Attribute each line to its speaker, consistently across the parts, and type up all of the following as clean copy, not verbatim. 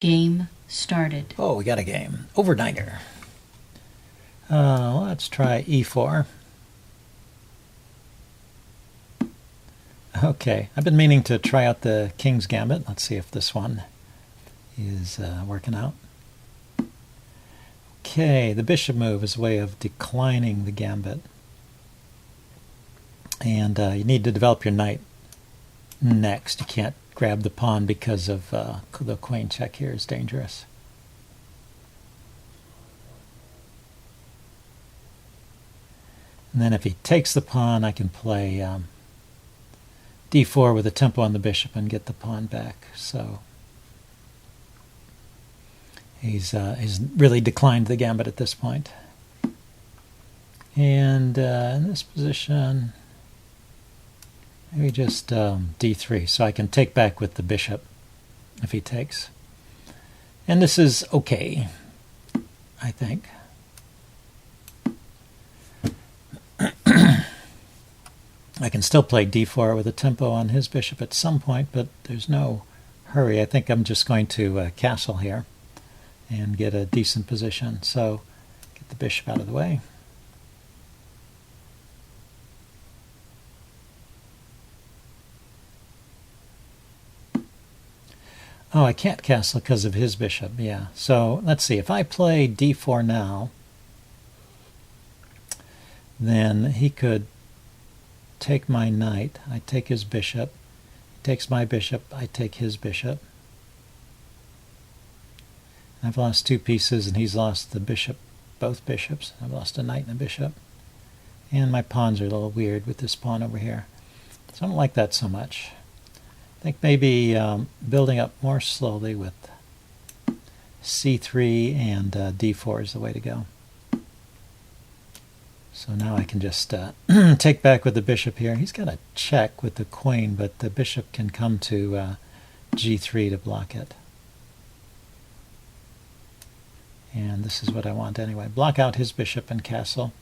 Speaker 1: Game started.
Speaker 2: Oh, we got a game. Overnighter. Let's try e4. Okay, I've been meaning to try out the King's Gambit. Let's see if this one is working out. Okay, the bishop move is a way of declining the gambit. And you need to develop your knight next. You can't grab the pawn because of the queen check here is dangerous. And then if he takes the pawn, I can play d4 with a tempo on the bishop and get the pawn back. So he's really declined the gambit at this point. And in this position, maybe just d3, so I can take back with the bishop if he takes. And this is okay, I think. I can still play d4 with a tempo on his bishop at some point, but there's no hurry. I think I'm just going to castle here and get a decent position. So get the bishop out of the way. Oh, I can't castle because of his bishop, yeah. So let's see, if I play d4 now, then he could take my knight, I take his bishop, he takes my bishop, I take his bishop. I've lost two pieces and he's lost the bishop, both bishops. I've lost a knight and a bishop. And my pawns are a little weird with this pawn over here. So I don't like that so much. I think maybe building up more slowly with c3 and d4 is the way to go. So now I can just take back with the bishop here. He's got a check with the queen, but the bishop can come to g3 to block it. And this is what I want anyway. Block out his bishop and castle.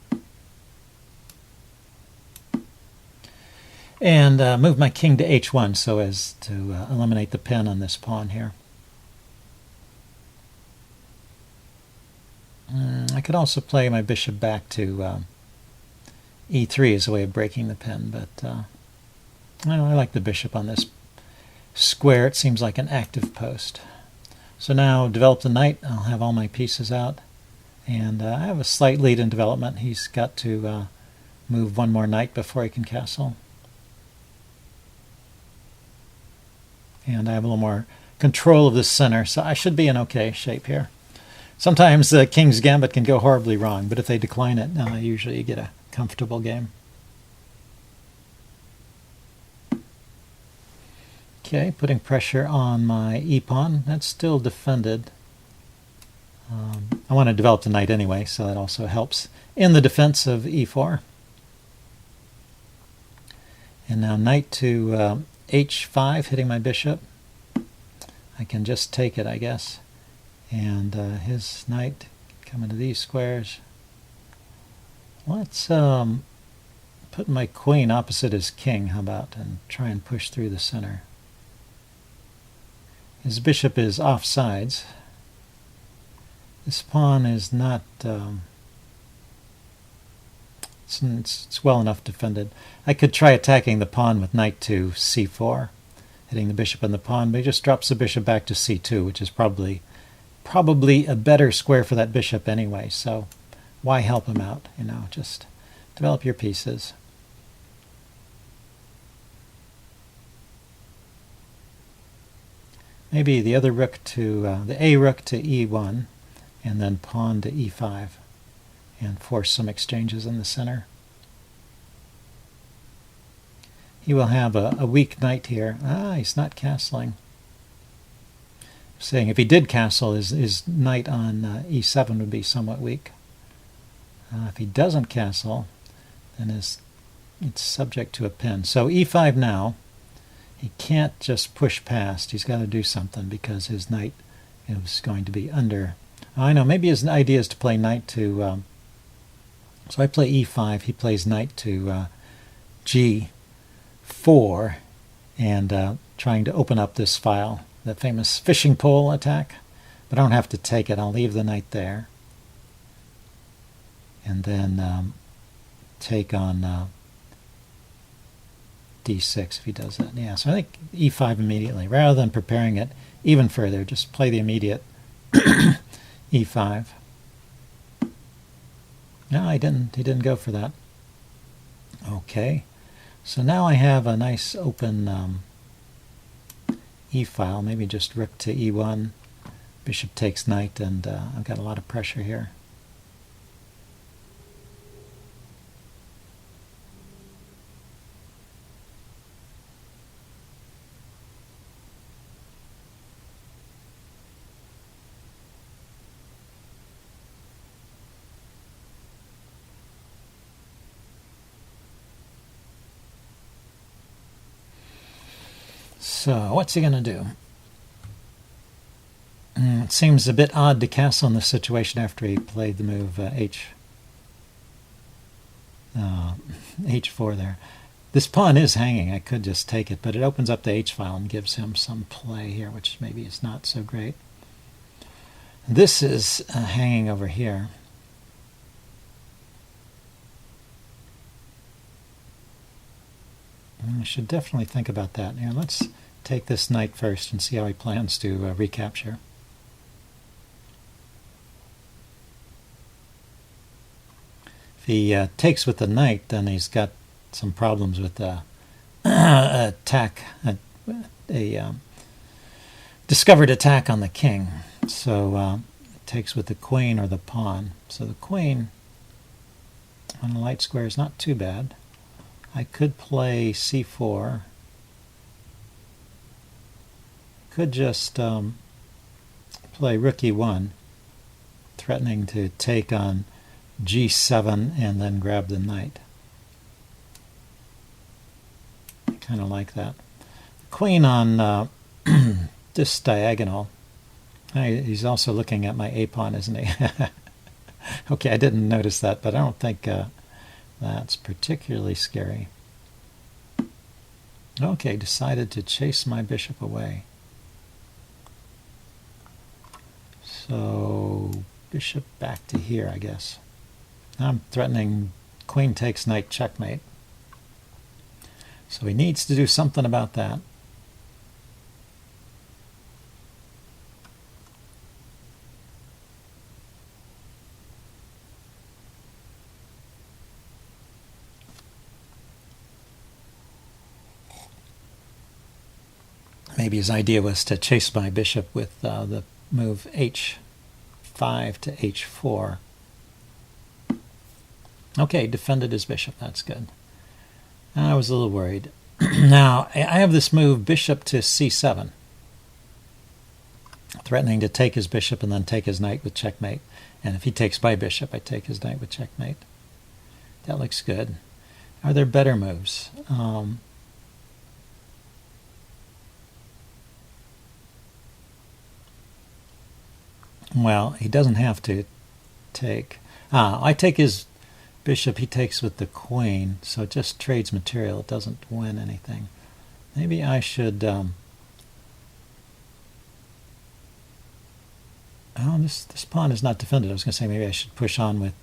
Speaker 2: And move my king to h1 so as to eliminate the pin on this pawn here. I could also play my bishop back to e3 as a way of breaking the pin, but I like the bishop on this square. It seems like an active post. So now develop the knight. I'll have all my pieces out, and I have a slight lead in development. He's got to move one more knight before he can castle. And I have a little more control of the center, so I should be in okay shape here. Sometimes the King's Gambit can go horribly wrong, but if they decline it, usually you get a comfortable game. Okay, putting pressure on my e-pawn. That's still defended. I want to develop the knight anyway, so that also helps in the defense of e4. And now knight to h5, hitting my bishop. I can just take it, I guess. And his knight come into these squares. Let's put my queen opposite his king, how about, and try and push through the center. His bishop is off sides. This pawn is not... It's well enough defended. I could try attacking the pawn with knight to c4, hitting the bishop and the pawn, but he just drops the bishop back to c2, which is probably a better square for that bishop anyway, so why help him out? Just develop your pieces. Maybe the other rook to, the a rook to e1, and then pawn to e5, and force some exchanges in the center. He will have a weak knight here. He's not castling. Saying if he did castle, his knight on e7 would be somewhat weak. If he doesn't castle, then it's subject to a pin. So e5 now. He can't just push past. He's got to do something because his knight is going to be under. I know, maybe his idea is to play knight to... so I play e5, he plays knight to g4, and trying to open up this file, the famous fishing pole attack. But I don't have to take it. I'll leave the knight there. And then take on d6 if he does that. Yeah, so I think e5 immediately. Rather than preparing it even further, just play the immediate e5. No, he didn't go for that. Okay, so now I have a nice open e-file. Maybe just rook to e1, bishop takes knight, and I've got a lot of pressure here. So what's he going to do? It seems a bit odd to castle in this situation after he played the move h4 there. This pawn is hanging. I could just take it, but it opens up the h-file and gives him some play here, which maybe is not so great. This is hanging over here. I should definitely think about that. Here, let's take this knight first and see how he plans to recapture. If he takes with the knight, then he's got some problems with the attack, a discovered attack on the king. So it takes with the queen or the pawn. So the queen on a light square is not too bad. I could play c4. Could just play rook e1, threatening to take on g7 and then grab the knight. I kind of like that. The queen on this diagonal. He's also looking at my a-pawn, isn't he? Okay, I didn't notice that, but I don't think that's particularly scary. Okay, decided to chase my bishop away. So bishop back to here, I guess. Now I'm threatening queen takes knight checkmate. So he needs to do something about that. Maybe his idea was to chase my bishop with the move h5 to h4. Okay, defended his bishop. That's good. I was a little worried. Now, I have this move bishop to c7, threatening to take his bishop and then take his knight with checkmate. And if he takes my bishop, I take his knight with checkmate. That looks good. Are there better moves? Well, he doesn't have to take. I take his bishop, he takes with the queen, so it just trades material. It doesn't win anything. Maybe I should... this pawn is not defended. I was going to say maybe I should push on with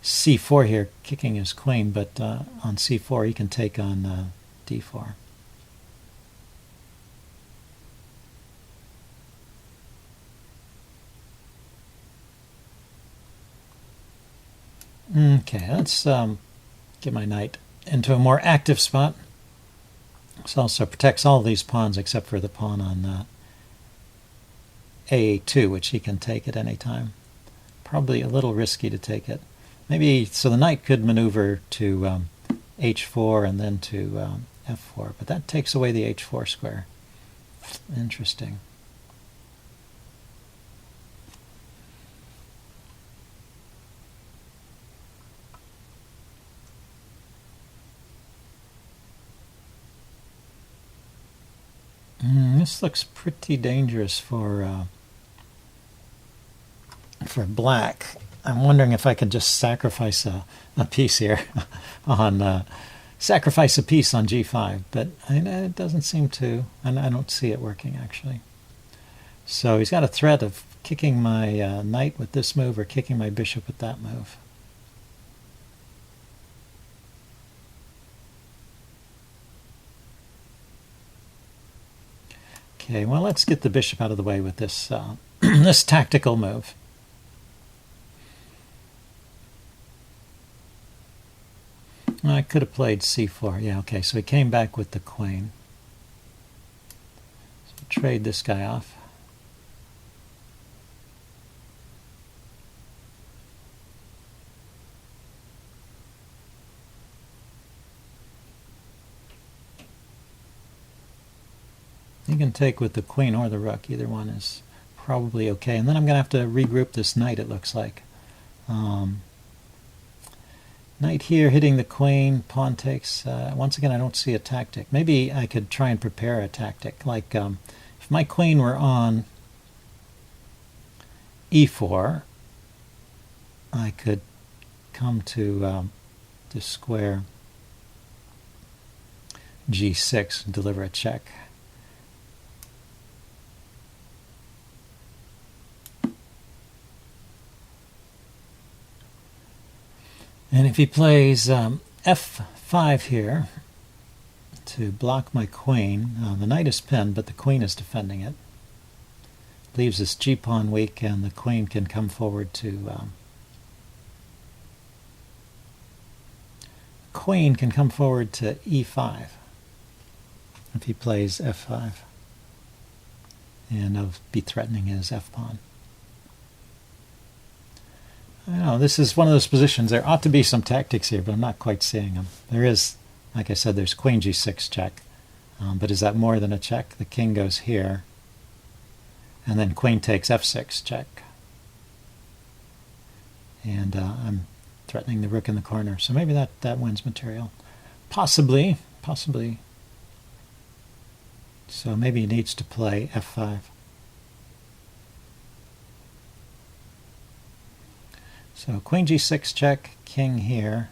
Speaker 2: c4 here, kicking his queen, but on c4 he can take on d4. Okay, let's get my knight into a more active spot. This also protects all these pawns except for the pawn on a2, which he can take at any time. Probably a little risky to take it. Maybe, so the knight could maneuver to h4 and then to f4, but that takes away the h4 square. Interesting. This looks pretty dangerous for black. I'm wondering if I could just sacrifice a piece here on sacrifice a piece on g5, but it doesn't seem to, and I don't see it working actually. So he's got a threat of kicking my knight with this move or kicking my bishop with that move. Okay, well, let's get the bishop out of the way with this this tactical move. I could have played c4. Yeah, okay, so he came back with the queen. So trade this guy off. You can take with the queen or the rook. Either one is probably okay. And then I'm going to have to regroup this knight, it looks like. Knight here hitting the queen, pawn takes. Once again, I don't see a tactic. Maybe I could try and prepare a tactic. Like if my queen were on e4, I could come to square g6 and deliver a check. And if he plays f5 here to block my queen, the knight is pinned, but the queen is defending it. Leaves this g-pawn weak, and the queen can come forward to... queen can come forward to e5 if he plays f5. And I'll be threatening his f-pawn. I know, this is one of those positions. There ought to be some tactics here, but I'm not quite seeing them. There is, like I said, there's queen g6 check. But is that more than a check? The king goes here. And then queen takes f6 check. And I'm threatening the rook in the corner. So maybe that wins material. Possibly. So maybe he needs to play f5. So queen g6 check, king here,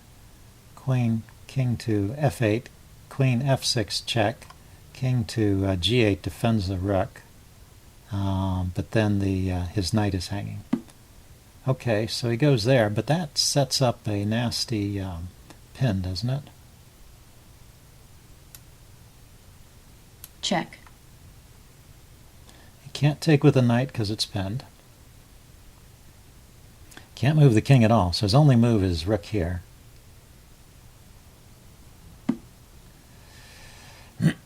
Speaker 2: king to f8, queen f6 check, king to g8 defends the rook, but then his knight is hanging. Okay, so he goes there, but that sets up a nasty pin, doesn't it?
Speaker 1: Check.
Speaker 2: He can't take with a knight because it's pinned. Can't move the king at all, so his only move is rook here.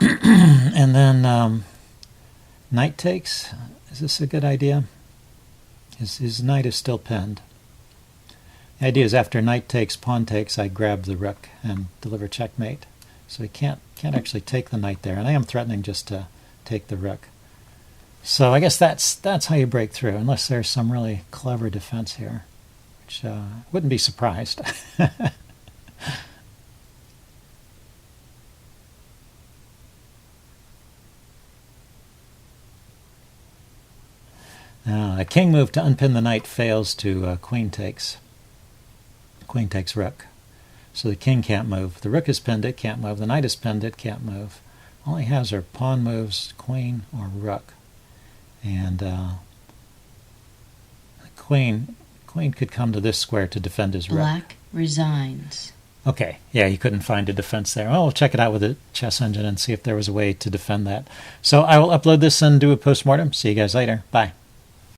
Speaker 2: And then knight takes. Is this a good idea? His knight is still pinned. The idea is after knight takes, pawn takes, I grab the rook and deliver checkmate. So he can't actually take the knight there, and I am threatening just to take the rook. So I guess that's how you break through, unless there's some really clever defense here. Which wouldn't be surprised. A king move to unpin the knight fails to queen takes. Queen takes rook. So the king can't move. The rook is pinned, it can't move. The knight is pinned, it can't move. All he has are pawn moves, queen or rook. And the queen could come to this square to defend his rook.
Speaker 1: Black resigns.
Speaker 2: Okay, yeah, you couldn't find a defense there. Well, we'll check it out with the chess engine and see if there was a way to defend that. So I will upload this and do a postmortem. See you guys later. Bye.